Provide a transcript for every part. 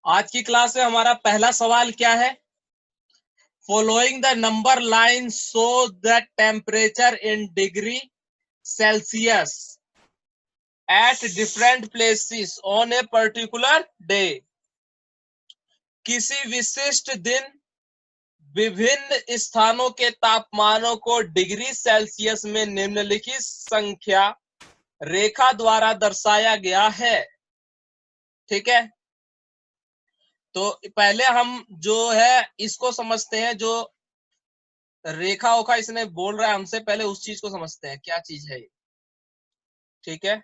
आज की क्लास में हमारा पहला सवाल क्या है? Following the number line show the temperature in degree Celsius at different places on a particular day. किसी विशिष्ट दिन विभिन्न स्थानों के तापमानों को डिग्री सेल्सियस में निम्नलिखित संख्या रेखा द्वारा दर्शाया गया है। ठीक है, तो पहले हम जो है इसको समझते हैं। जो रेखा ओखा इसने बोल रहा है हमसे, पहले उस चीज को समझते हैं क्या चीज है ये। ठीक है,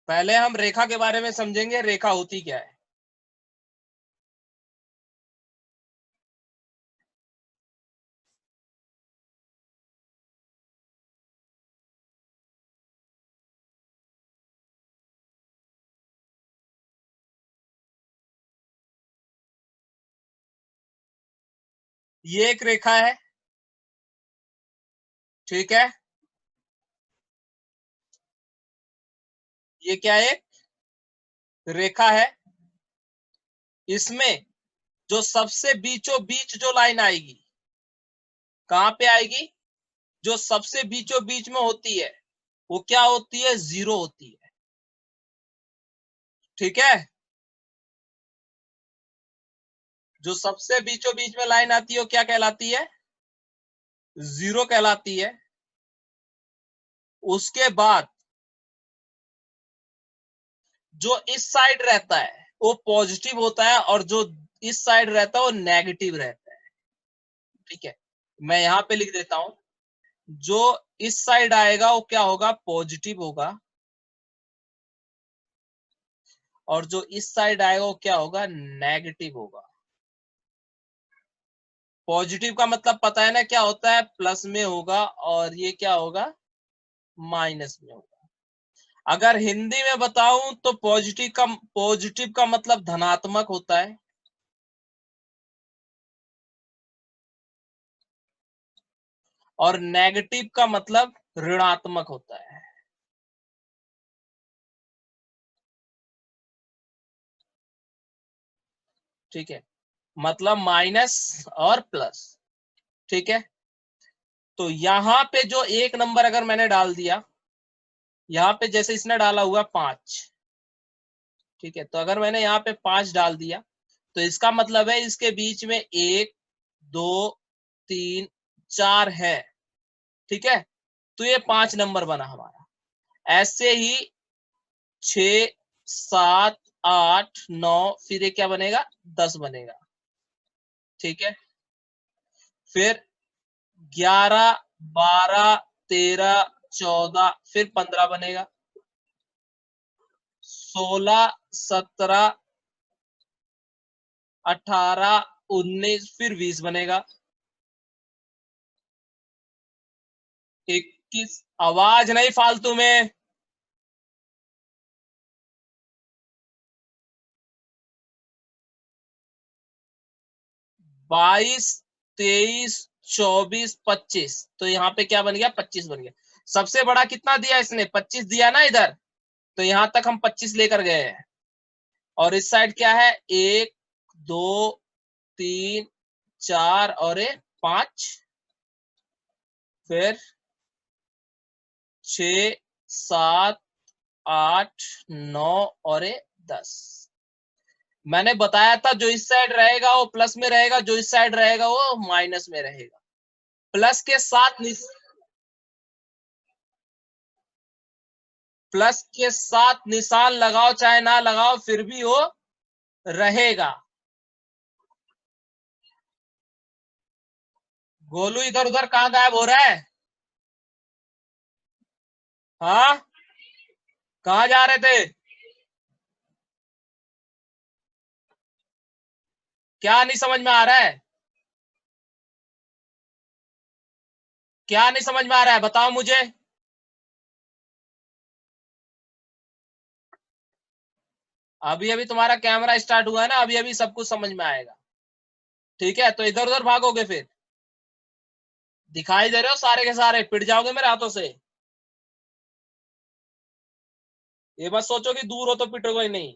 पहले हम रेखा के बारे में समझेंगे, रेखा होती क्या है। ये एक रेखा है, ठीक है। ये क्या है? एक रेखा है। इसमें जो सबसे बीचों बीच जो लाइन आएगी, कहां पे आएगी? जो सबसे बीचों बीच में होती है वो क्या होती है? जीरो होती है। ठीक है, जो सबसे बीचों बीच में लाइन आती है वो क्या कहलाती है? जीरो कहलाती है। उसके बाद जो इस साइड रहता है वो पॉजिटिव होता है और जो इस साइड रहता है वो नेगेटिव रहता है। ठीक है, मैं यहां पे लिख देता हूं। जो इस साइड आएगा वो क्या होगा? पॉजिटिव होगा। और जो इस साइड आएगा वो क्या होगा? नेगेटिव होगा। पॉजिटिव का मतलब पता है ना क्या होता है? प्लस में होगा और ये क्या होगा? माइनस में होगा। अगर हिंदी में बताऊं तो पॉजिटिव का मतलब धनात्मक होता है और नेगेटिव का मतलब ऋणात्मक होता है। ठीक है, मतलब माइनस और प्लस। ठीक है, तो यहां पे जो एक नंबर अगर मैंने डाल दिया, यहां पे जैसे इसने डाला हुआ 5, ठीक है, तो अगर मैंने यहाँ पे 5 डाल दिया तो इसका मतलब है इसके बीच में 1 2 3 4 है। ठीक है, तो ये 5 नंबर बना हमारा। ऐसे ही 6 7 8 9, फिर ये क्या बनेगा? 10 बनेगा। ठीक है, फिर 11 12 13 14, फिर 15 बनेगा। 16 17 18 19, फिर 20 बनेगा। 21, आवाज नहीं फालतू में। 22 23 24 25, तो यहाँ पे क्या बन गया? 25 बन गया। सबसे बड़ा कितना दिया इसने? 25 दिया ना इधर, तो यहां तक हम 25 लेकर गए हैं। और इस साइड क्या है? 1 2 3 4 और 5, फिर 6 7 8 9 और 10। मैंने बताया था जो इस साइड रहेगा वो प्लस में रहेगा, जो इस साइड रहेगा वो माइनस में रहेगा। प्लस के साथ प्लस के साथ निशान लगाओ चाहे ना लगाओ, फिर भी वो रहेगा। गोलू इधर उधर कहां गायब हो रहा है? हाँ, कहां जा रहे थे? क्या नहीं समझ में आ रहा है? क्या नहीं समझ में आ रहा है बताओ मुझे। अभी अभी तुम्हारा कैमरा स्टार्ट हुआ है ना, अभी अभी सब कुछ समझ में आएगा। ठीक है, तो इधर उधर भागोगे फिर। दिखाई दे रहे हो सारे के सारे, पिट जाओगे मेरे हाथों से। ये मत सोचो कि दूर हो तो पिटोगे ही नहीं।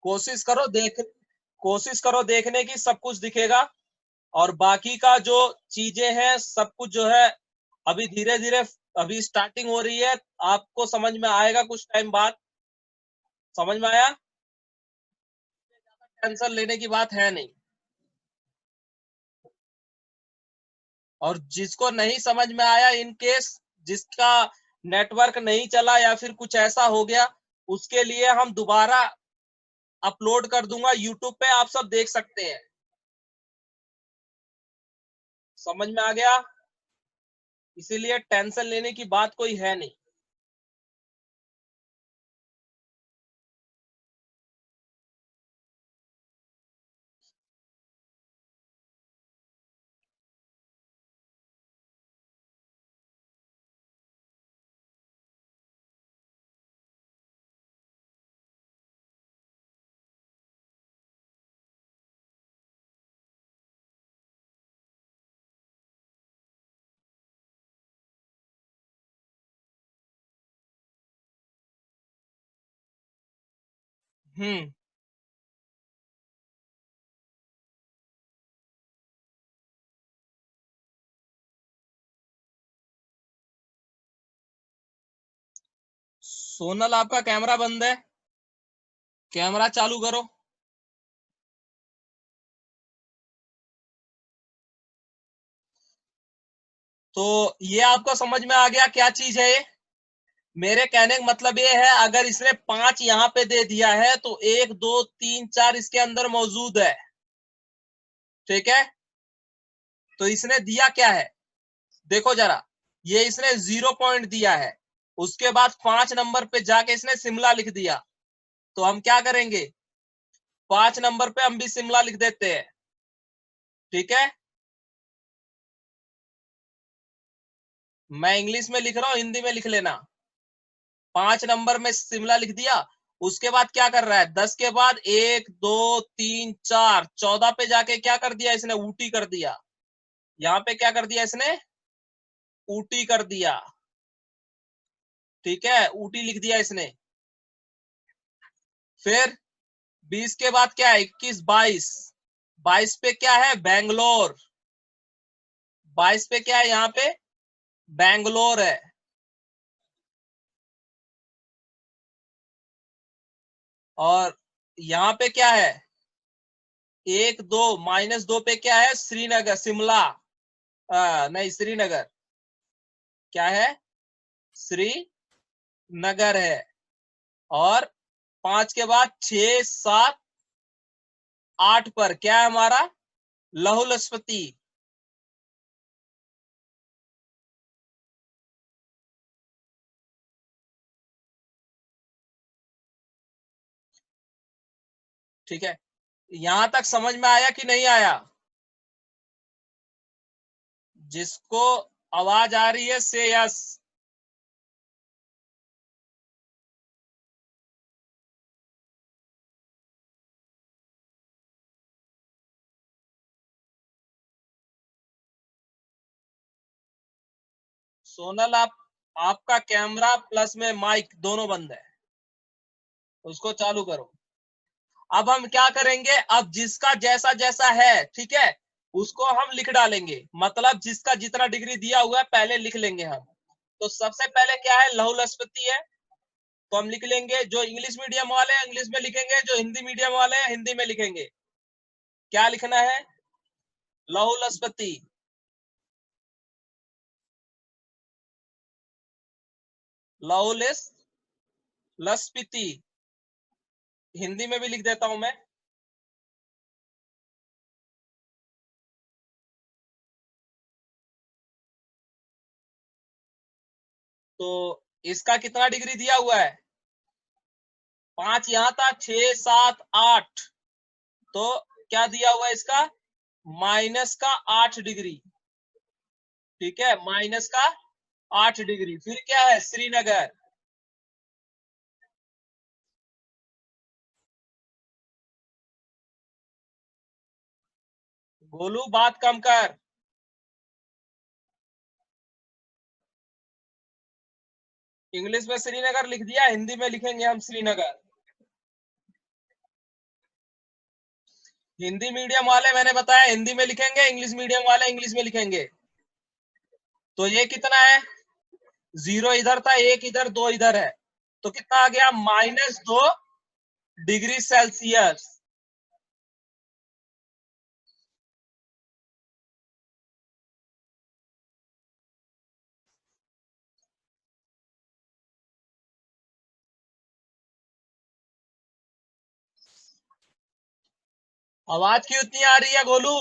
कोशिश करो देख, कोशिश करो देखने की, सब कुछ दिखेगा। और बाकी का जो चीजें हैं सब कुछ जो है अभी धीरे धीरे, अभी स्टार्टिंग हो रही है, आपको समझ में आएगा कुछ टाइम बाद। समझ में आया। टेंशन लेने की बात है नहीं। और जिसको नहीं समझ में आया, इन केस जिसका नेटवर्क नहीं चला या फिर कुछ ऐसा हो गया, उसके लिए हम दोबारा अपलोड कर दूंगा यूट्यूब पे, आप सब देख सकते हैं। समझ में आ गया। इसीलिए टेंशन लेने की बात कोई है नहीं। हम्म। सोनल आपका कैमरा बंद है, कैमरा चालू करो। तो ये आपको समझ में आ गया क्या चीज है ये। मेरे कहने का मतलब ये है, अगर इसने 5 यहाँ पे दे दिया है तो 1 2 3 4 इसके अंदर मौजूद है। ठीक है, तो इसने दिया क्या है, देखो जरा। ये इसने 0 पॉइंट दिया है, उसके बाद 5 नंबर पे जाके इसने शिमला लिख दिया। तो हम क्या करेंगे, 5 नंबर पे हम भी शिमला लिख देते हैं। ठीक है, मैं इंग्लिश में लिख रहा हूं, हिंदी में लिख लेना। 5 नंबर में शिमला लिख दिया। उसके बाद क्या कर रहा है, 10 के बाद 1 2 3 4, 14 पे जाके क्या कर दिया इसने, ऊटी कर दिया। यहाँ पे क्या कर दिया इसने, ऊटी कर दिया। ठीक है, ऊटी लिख दिया इसने। फिर 20 के बाद क्या है, 21 22, 22 पे क्या है, बैंगलोर। 22 पे क्या है यहाँ पे, बैंगलोर है। और यहाँ पे क्या है, 1 2 -2 पे क्या है, श्रीनगर, शिमला, नहीं श्रीनगर, क्या है, श्रीनगर है। और 5 के बाद 6 7 8 पर क्या है हमारा, लहू लजपति। ठीक है, यहां तक समझ में आया कि नहीं आया। जिसको आवाज आ रही है से यस। सोनल आप, आपका कैमरा प्लस में माइक दोनों बंद है, उसको चालू करो। अब हम क्या करेंगे, अब जिसका जैसा जैसा है, ठीक है, उसको हम लिख डालेंगे। मतलब जिसका जितना डिग्री दिया हुआ है पहले लिख लेंगे हम। तो सबसे पहले क्या है, लहू लजपति है, तो हम लिख लेंगे। जो इंग्लिश मीडियम वाले हैं इंग्लिश में लिखेंगे, जो हिंदी मीडियम वाले हैं हिंदी में लिखेंगे। क्या लिखना है, लहू लजपति। लहू लजपति हिंदी में भी लिख देता हूं मैं। तो इसका कितना डिग्री दिया हुआ है? 5 यहां था, 6 7 8, तो क्या दिया हुआ है इसका? माइनस का 8 डिग्री। ठीक है, माइनस का 8 डिग्री। फिर क्या है? श्रीनगर। गोलू बात कम कर। इंग्लिश में श्रीनगर लिख दिया, हिंदी में लिखेंगे हम श्रीनगर। हिंदी मीडियम वाले मैंने बताया हिंदी में लिखेंगे, इंग्लिश मीडियम वाले इंग्लिश में लिखेंगे। तो ये कितना है? 0 इधर था, 1 इधर, 2 इधर है, तो कितना आ गया? -2 डिग्री सेल्सियस। आवाज क्यों इतनी आ रही है गोलू?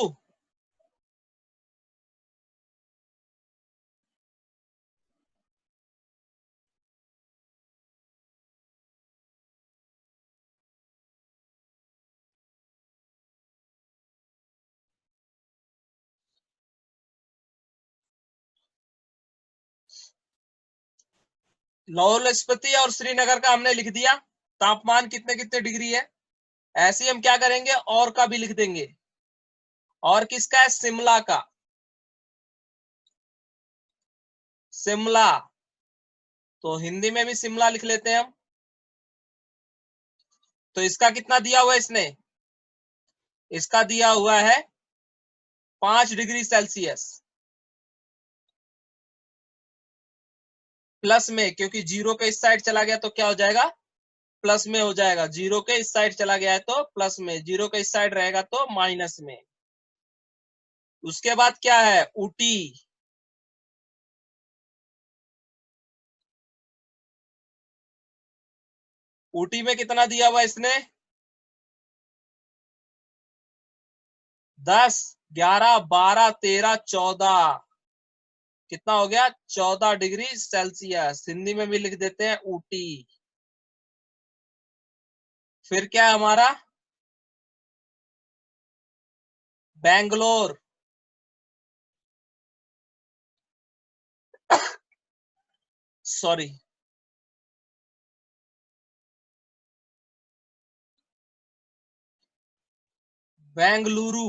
लाहौल स्पीति और श्रीनगर का हमने लिख दिया, तापमान कितने कितने डिग्री है। ऐसे ही हम क्या करेंगे, और का भी लिख देंगे। और किसका है? शिमला का। शिमला, तो हिंदी में भी शिमला लिख लेते हैं हम। तो इसका कितना दिया हुआ है इसने? इसका दिया हुआ है 5 डिग्री सेल्सियस। प्लस में, क्योंकि 0 के इस साइड चला गया तो क्या हो जाएगा? प्लस में हो जाएगा। 0 के इस साइड चला गया है तो प्लस में, 0 के इस साइड रहेगा तो माइनस में। उसके बाद क्या है? ऊटी। ऊटी में कितना दिया हुआ इसने? 10 11 12 13 14, कितना हो गया? 14 डिग्री सेल्सियस। हिंदी में भी लिख देते हैं ऊटी। फिर क्या है हमारा? बैंगलोर। सॉरी, बेंगलुरु।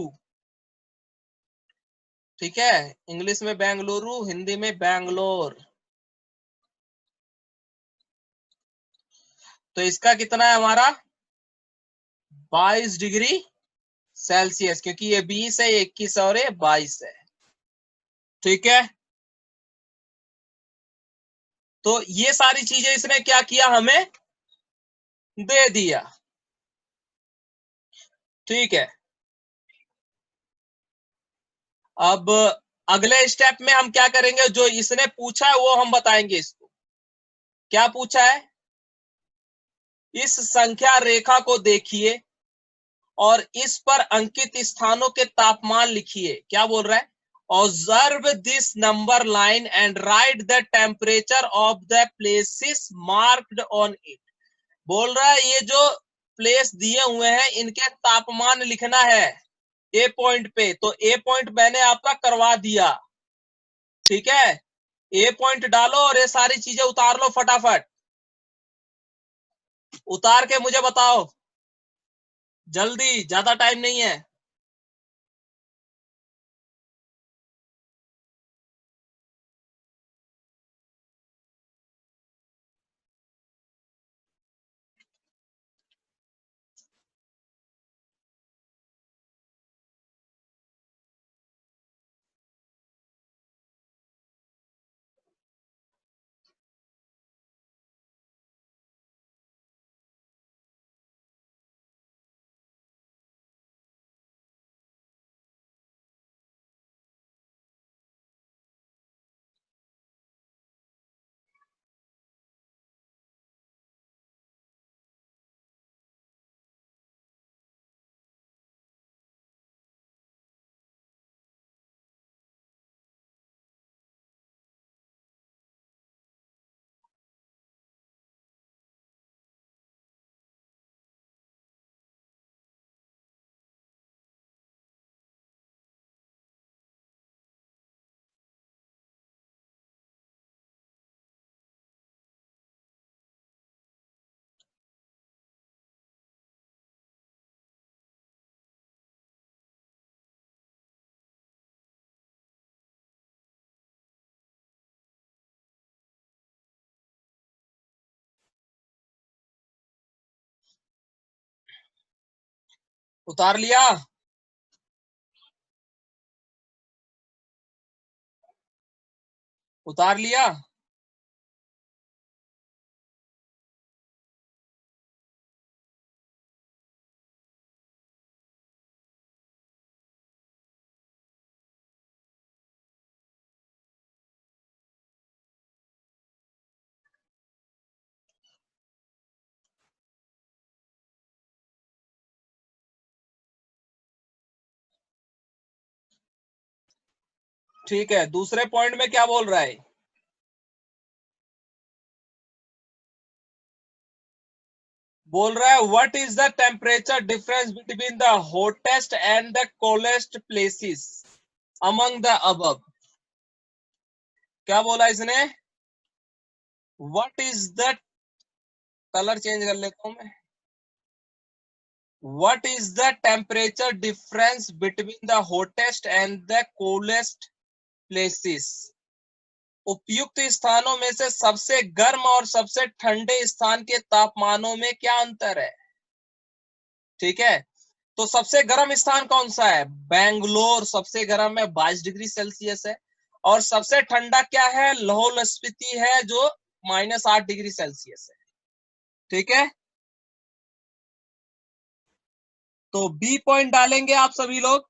ठीक है, इंग्लिश में बेंगलुरु, हिंदी में बैंगलोर। तो इसका कितना है हमारा? 22 डिग्री सेल्सियस, क्योंकि ये 20 है, 21 और ये 22 है। ठीक है, तो ये सारी चीजें इसने क्या किया? हमें दे दिया। ठीक है, अब अगले स्टेप में हम क्या करेंगे? जो इसने पूछा है वो हम बताएंगे इसको। क्या पूछा है? इस संख्या रेखा को देखिए और इस पर अंकित स्थानों के तापमान लिखिए। क्या बोल रहा है? Observe this number line and right the temperature of the places marked on it. बोल रहा है ये जो प्लेस दिए हुए हैं इनके तापमान लिखना है ए पॉइंट पे। तो ए पॉइंट मैंने आपका करवा दिया। ठीक है, ए पॉइंट डालो और ये सारी चीजें उतार लो फटाफट। उतार के मुझे बताओ जल्दी, ज्यादा टाइम नहीं है। उतार लिया? उतार लिया? ठीक है, दूसरे पॉइंट में क्या बोल रहा है? बोल रहा है what is the temperature difference between the hottest and the coldest places among the above. क्या बोला इसने? What is the, colour change कर लेता हूं मैं, what is the temperature difference between the hottest and the coldest places. उपयुक्त स्थानों में से सबसे गर्म और सबसे ठंडे स्थान के तापमानों में क्या अंतर है? ठीक है, तो सबसे गर्म स्थान कौन सा है? बेंगलोर सबसे गर्म है, 22 डिग्री सेल्सियस है। और सबसे ठंडा क्या है? लाहौल स्पीति है, जो -8 डिग्री सेल्सियस है। ठीक है, तो बी पॉइंट डालेंगे आप सभी लोग,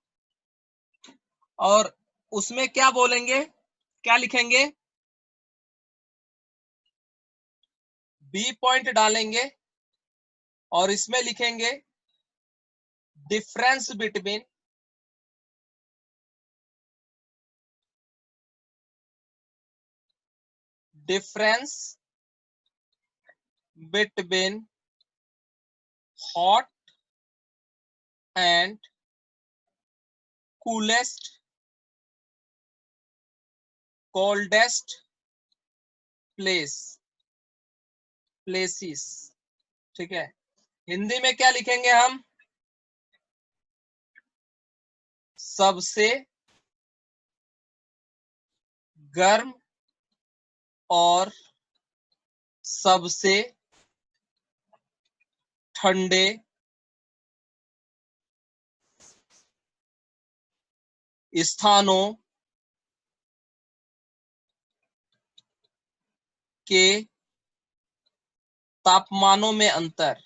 और उसमें क्या बोलेंगे, क्या लिखेंगे? बी पॉइंट डालेंगे और इसमें लिखेंगे difference between difference between hot and coolest coldest places. ठीक है, हिंदी में क्या लिखेंगे हम? सबसे गर्म और सबसे ठंडे स्थानों के तापमानों में अंतर।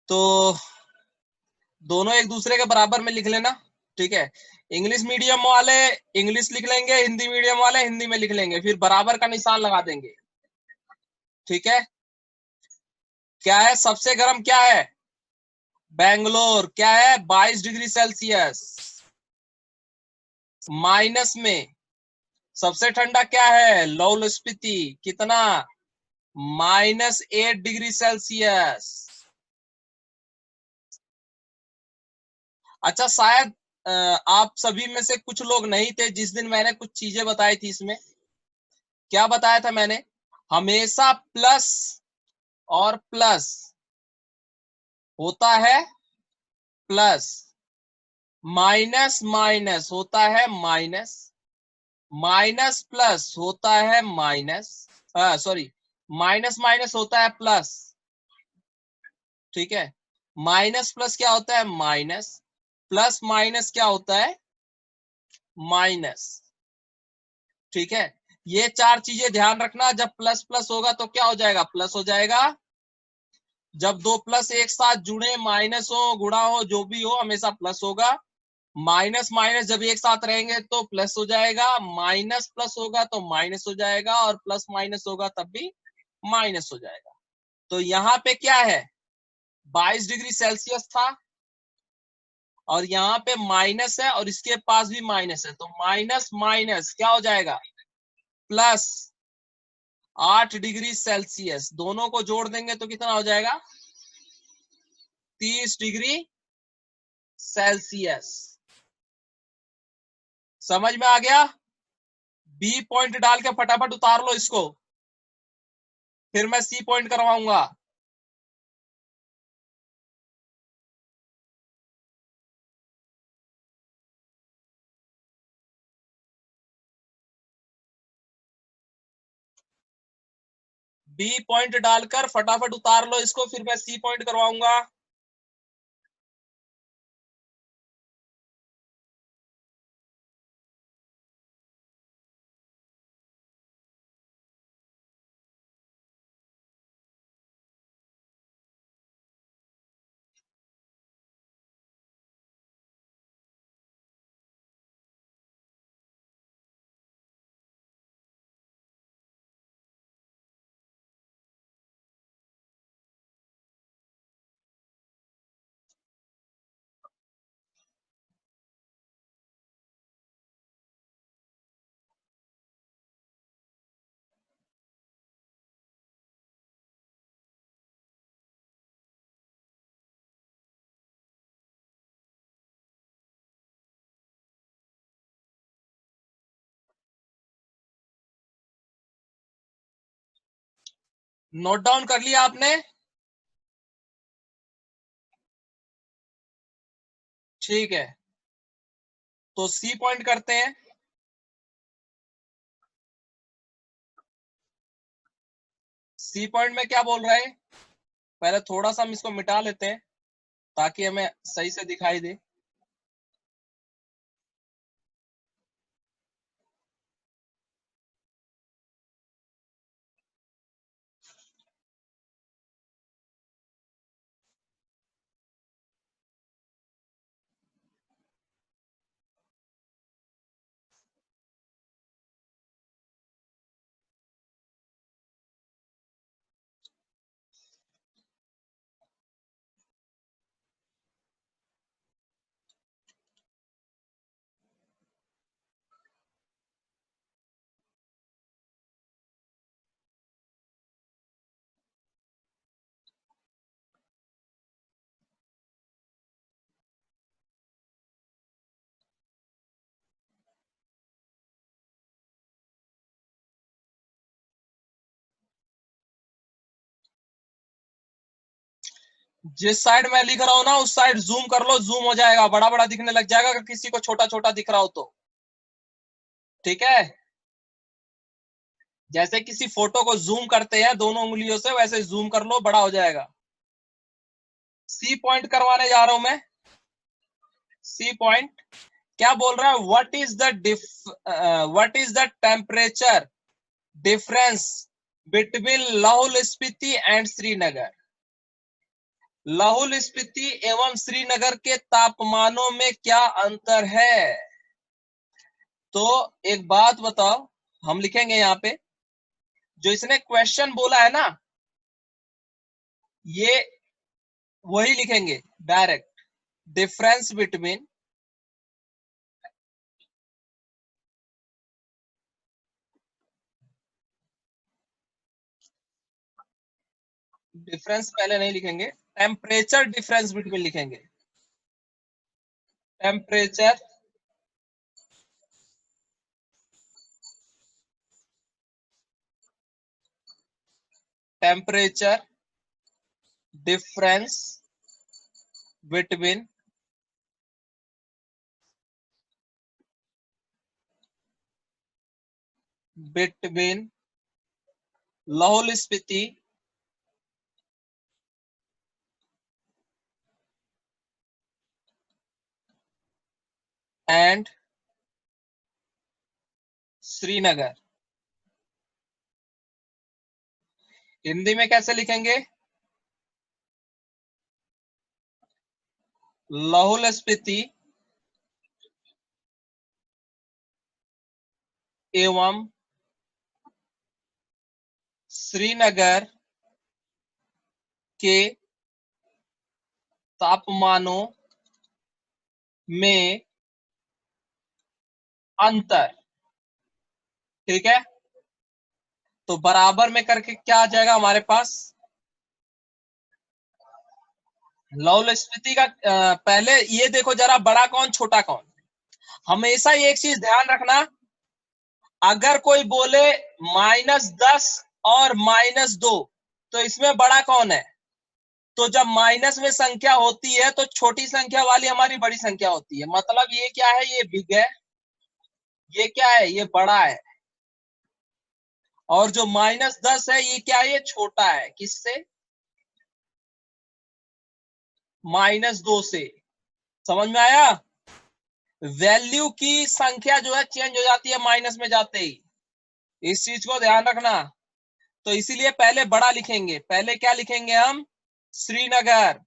तो दोनों एक दूसरे के बराबर में लिख लेना। ठीक है, इंग्लिश मीडियम वाले इंग्लिश लिख लेंगे, हिंदी मीडियम वाले हिंदी में लिख लेंगे, फिर बराबर का निशान लगा देंगे। ठीक है, क्या है सबसे गर्म? क्या है? बेंगलोर। क्या है? 22 डिग्री सेल्सियस माइनस में। सबसे ठंडा क्या है? लाहौल स्पीति। कितना? -8 डिग्री सेल्सियस। अच्छा, शायद आप सभी में से कुछ लोग नहीं थे जिस दिन मैंने कुछ चीजें बताई थी इसमें। क्या बताया था मैंने? हमेशा प्लस और प्लस होता है प्लस, माइनस माइनस होता है माइनस, माइनस प्लस होता है माइनस, सॉरी, माइनस माइनस होता है प्लस। ठीक है, माइनस प्लस क्या होता है? माइनस। प्लस माइनस क्या होता है? माइनस। ठीक है, ये चार चीजें ध्यान रखना। जब प्लस प्लस होगा तो क्या हो जाएगा? प्लस हो जाएगा। जब दो प्लस एक साथ जुड़े, माइनस हो गुणा हो जो भी हो, हमेशा प्लस होगा। माइनस माइनस जब एक साथ रहेंगे तो प्लस हो जाएगा, माइनस प्लस होगा तो माइनस हो जाएगा, और प्लस माइनस होगा तब भी माइनस हो जाएगा। तो यहाँ पे क्या है? 22 डिग्री सेल्सियस था, और यहाँ पे माइनस है, और इसके पास भी माइनस है, तो माइनस माइनस क्या हो जाएगा? Plus 8 degree Celsius. दोनों को जोड़ देंगे तो कितना हो जाएगा? 30 डिग्री सेल्सियस। समझ में आ गया? बी पॉइंट डाल के फटाफट उतार लो इसको, फिर मैं सी पॉइंट करवाऊंगा। बी पॉइंट डालकर फटाफट उतार लो इसको, फिर मैं सी पॉइंट करवाऊंगा। नोट डाउन कर लिया आपने? ठीक है, तो सी पॉइंट करते हैं। सी पॉइंट में क्या बोल रहे हैं, पहले थोड़ा सा हम इसको मिटा लेते हैं ताकि हमें सही से दिखाई दे। जिस साइड मैं लिख रहा हूं ना उस साइड जूम कर लो, जूम हो जाएगा, बड़ा बड़ा दिखने लग जाएगा अगर किसी को छोटा छोटा दिख रहा हो तो। ठीक है, जैसे किसी फोटो को जूम करते हैं दोनों उंगलियों से, वैसे जूम कर लो, बड़ा हो जाएगा। सी पॉइंट करवाने जा रहा हूं मैं। सी पॉइंट क्या बोल रहा है, what is the temperature difference between Lahaul Spiti and Srinagar. Lahaul Spiti एवं श्रीनगर के तापमानों में क्या अंतर है। तो एक बात बताओ, हम लिखेंगे यहाँ पे जो इसने क्वेश्चन बोला है ना, ये वही लिखेंगे डायरेक्ट, डिफरेंस बिटवीन, डिफरेंस पहले नहीं लिखेंगे, टेम्परेचर डिफरेंस बिटवीन लिखेंगे। Temperature temperature difference between between Lahaul Spiti and Srinagar. Hindi में कैसे लिखेंगे, लाहौल स्पीति एवं श्रीनगर के तापमानों में अंतर। ठीक है, तो बराबर में करके क्या आ जाएगा हमारे पास, लाहौल स्पीति का पहले ये देखो जरा, बड़ा कौन छोटा कौन। हमेशा एक चीज ध्यान रखना, अगर कोई बोले -10 और -2 तो इसमें बड़ा कौन है। तो जब माइनस में संख्या होती है तो छोटी संख्या वाली हमारी बड़ी संख्या होती है, मतलब ये क्या है, ये बिग है, ये क्या है, ये बड़ा है। और जो -10 है ये क्या है, ये छोटा है किससे, -2 से। समझ में आया? वैल्यू की संख्या जो है चेंज हो जाती है माइनस में जाते ही, इस चीज को ध्यान रखना। तो इसीलिए पहले बड़ा लिखेंगे, पहले क्या लिखेंगे हम, श्रीनगर।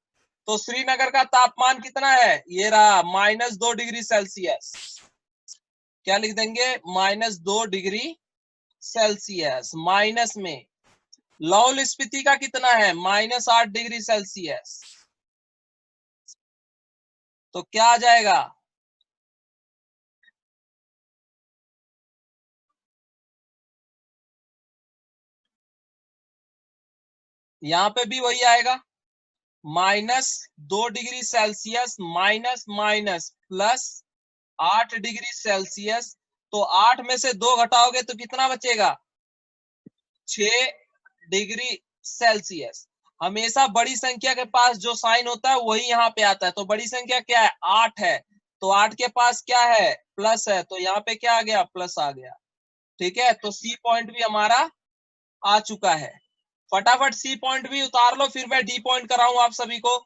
तो श्रीनगर का तापमान कितना है, ये रहा -2 डिग्री सेल्सियस। क्या लिख देंगे, -2 डिग्री सेल्सियस। माइनस में लाहौल स्पीति का कितना है, -8 डिग्री सेल्सियस। तो क्या आ जाएगा, यहां पे भी वही आएगा, -2 degree Celsius minus minus plus 8 degree Celsius. तो 8 में से 2 घटाओगे तो कितना बचेगा, 6 डिग्री सेल्सियस। हमेशा बड़ी संख्या के पास जो साइन होता है वही यहाँ पे आता है। तो बड़ी संख्या क्या है, 8 है, तो 8 के पास क्या है, प्लस है, तो यहाँ पे क्या आ गया, प्लस आ गया। ठीक है, तो सी पॉइंट भी हमारा आ चुका है। फटाफट सी पॉइंट भी उतार लो, फिर मैं डी पॉइंट कराऊं आप सभी को।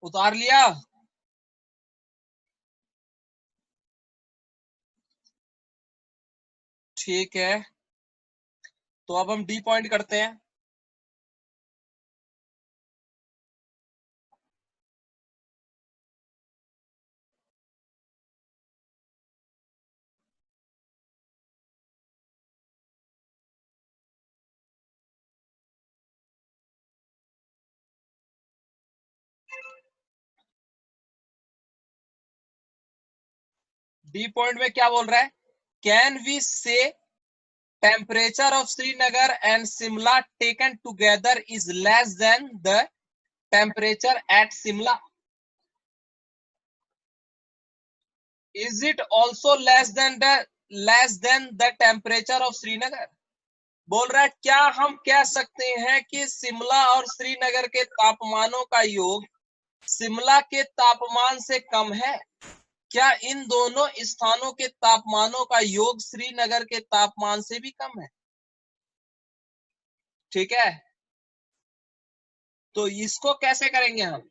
उतार लिया, ठीक है। तो अब हम डी पॉइंट करते हैं। डी पॉइंट में क्या बोल रहा है, कैन वी से temperature of Srinagar and Simla taken together is less than the temperature at Simla? Is it also less than the temperature of Srinagar? बोल रहा है क्या हम कह सकते हैं कि शिमला और श्रीनगर के तापमानों का योग शिमला के तापमान से कम है? क्या इन दोनों स्थानों के तापमानों का योग श्रीनगर के तापमान से भी कम है? ठीक है, तो इसको कैसे करेंगे हम,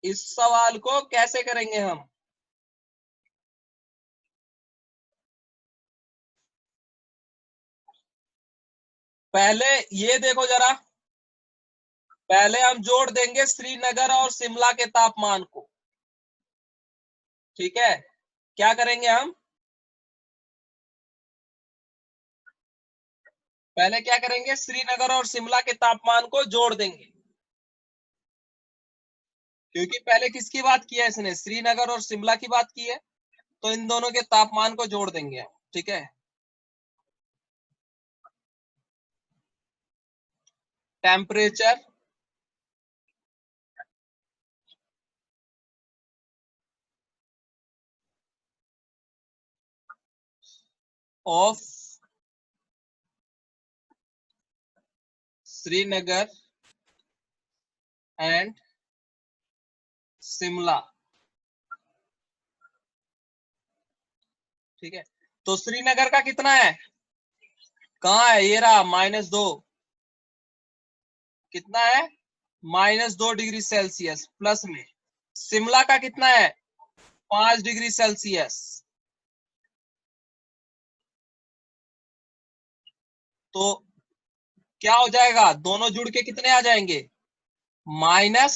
इस सवाल को कैसे करेंगे हम? पहले ये देखो जरा, पहले हम जोड़ देंगे श्रीनगर और शिमला के तापमान को। ठीक है, क्या करेंगे हम, पहले क्या करेंगे, श्रीनगर और शिमला के तापमान को जोड़ देंगे। क्योंकि पहले किसकी बात की है इसने, श्रीनगर और शिमला की बात की है, तो इन दोनों के तापमान को जोड़ देंगे हम। ठीक है, temperature of Srinagar and Shimla. ठीक है, तो श्रीनगर का कितना है, कहाँ है, ये रहा -2, कितना है -2 डिग्री सेल्सियस प्लस में। शिमला का कितना है 5 डिग्री सेल्सियस। तो क्या हो जाएगा, दोनों जुड़ के कितने आ जाएंगे, माइनस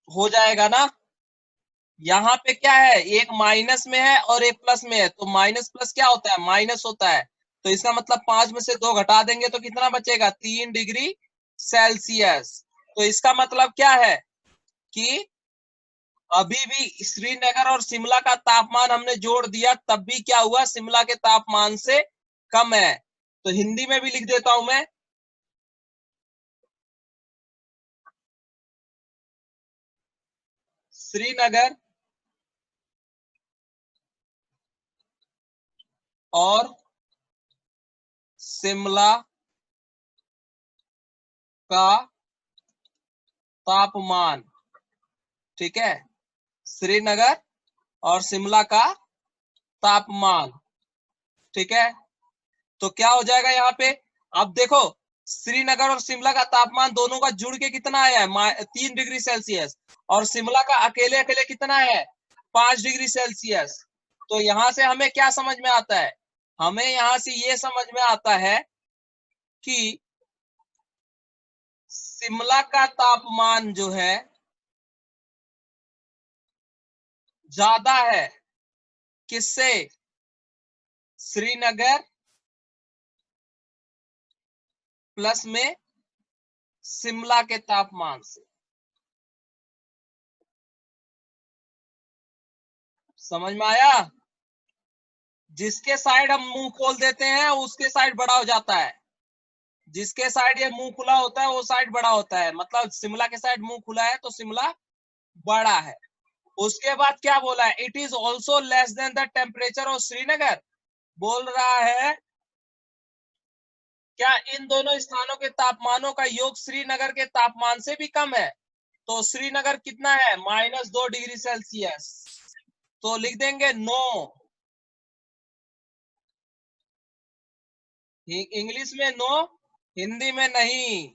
हो जाएगा ना। यहाँ पे क्या है, एक माइनस में है और एक प्लस में है, तो माइनस प्लस क्या होता है, माइनस होता है। तो इसका मतलब 5 में से 2 घटा देंगे तो कितना बचेगा, 3 डिग्री सेल्सियस। तो इसका मतलब क्या है कि अभी भी श्रीनगर और शिमला का तापमान हमने जोड़ दिया, तब भी क्या हुआ, शिमला के तापमान से कम है। तो हिंदी में भी लिख देता हूं मैं, श्रीनगर और शिमला का तापमान, ठीक है, श्रीनगर और शिमला का तापमान, ठीक है। तो क्या हो जाएगा यहाँ पे, अब देखो श्रीनगर और शिमला का तापमान दोनों का जुड़ के कितना आया है 3 डिग्री सेल्सियस, और शिमला का अकेले अकेले कितना है 5 डिग्री सेल्सियस। तो यहाँ से हमें क्या समझ में आता है, हमें यहाँ से ये समझ में आता है कि शिमला का तापमान जो है ज्यादा है किससे, श्रीनगर प्लस में शिमला के तापमान से। समझ में आया, जिसके साइड हम मुंह खोल देते हैं उसके साइड बड़ा हो जाता है, जिसके साइड ये मुंह खुला होता है वो साइड बड़ा होता है। मतलब शिमला के साइड मुंह खुला है तो शिमला बड़ा है। उसके बाद क्या बोला है, it is also less than the temperature of Srinagar. बोल रहा है क्या इन दोनों स्थानों के तापमानों का योग श्रीनगर के तापमान से भी कम है। तो श्रीनगर कितना है -2 डिग्री सेल्सियस, तो लिख देंगे नो, इंग्लिश में नो, हिंदी में नहीं,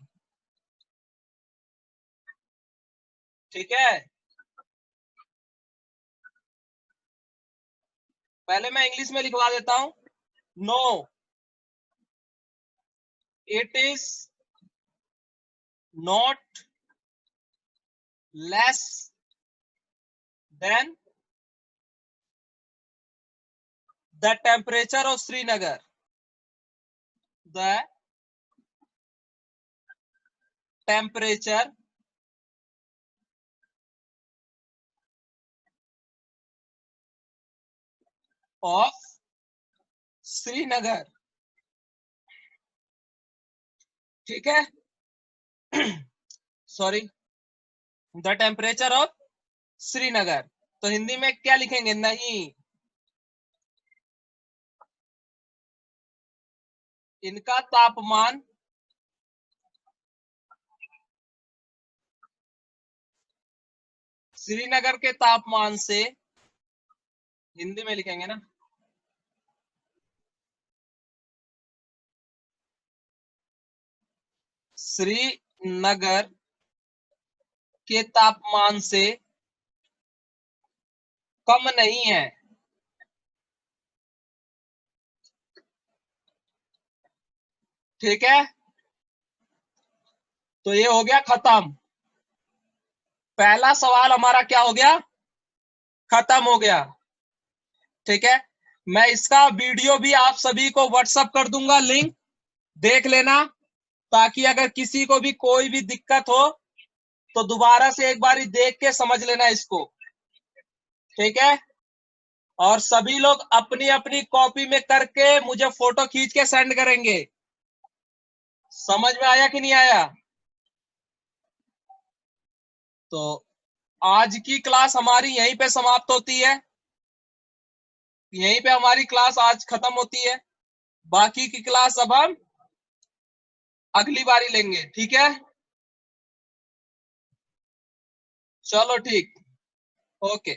ठीक है। पहले मैं इंग्लिश में लिखवा देता हूं, no it is not less than the temperature of Srinagar, the temperature of Srinagar, ठीक है, sorry, the temperature of Srinagar. तो हिंदी में क्या लिखेंगे, नहीं, इनका तापमान श्रीनगर के तापमान से, हिंदी में लिखेंगे ना, श्रीनगर के तापमान से कम नहीं है, ठीक है। तो ये हो गया खत्म, पहला सवाल हमारा क्या हो गया, खत्म हो गया, ठीक है। मैं इसका वीडियो भी आप सभी को व्हाट्सएप कर दूंगा, लिंक देख लेना, ताकि अगर किसी को भी कोई भी दिक्कत हो तो दोबारा से एक बार देख के समझ लेना इसको, ठीक है। और सभी लोग अपनी अपनी कॉपी में करके मुझे फोटो खींच के सेंड करेंगे। समझ में आया कि नहीं आया। तो आज की क्लास हमारी यहीं पे समाप्त होती है, यहीं पे हमारी क्लास आज खत्म होती है। बाकी की क्लास अब हम अगली बारी लेंगे, ठीक है। चलो ठीक, ओके।